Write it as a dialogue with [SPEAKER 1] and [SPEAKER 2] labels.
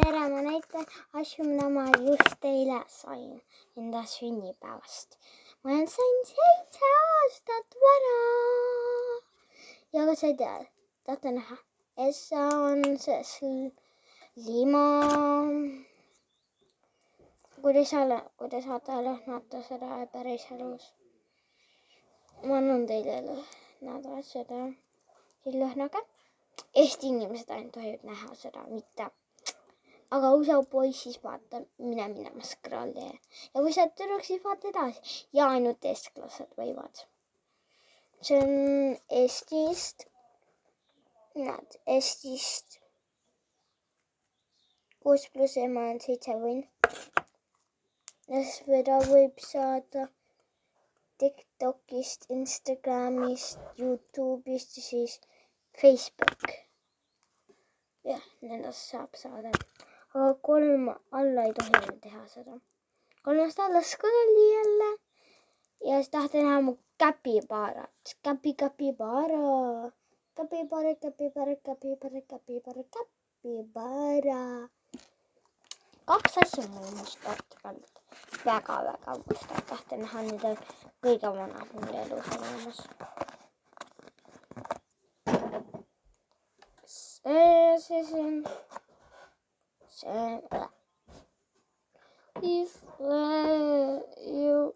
[SPEAKER 1] tere, ma näitan asju, mida ma just eile sain enda sünnipäevast. Ma sain 7 aastat vana. Ja kas sa tead, tahate näha? Essa on see lima. Kuidas saate lõhnata seda päris elus? Ma annan teile lõhnada seda. Siis lõhnage. Eesti inimesed ainult tohivad näha seda, mitte. Aga kui sa poiss, siis vaata, mine minema scrolli. Ja kui sa tüdruk, siis vaata edasi. Ja ainult eestlased võivad. See on Eestist. Näed, Eestist. 6 + ema on 7 võin. Ja seda võib saada TikTokist, Instagramist, YouTube'ist ja siis Facebook. Jah, nendest saab saada. Aga 3 alla ei tohi teha seda. 3 alla scrolli jälle. Ja siis tahate näha mu käpipaarat. Käpipaara. Käpipaara. 2 asja mul mustad pealt. Väga mustad. Tahate näha nüüd kõige vana mul elus olemas. If you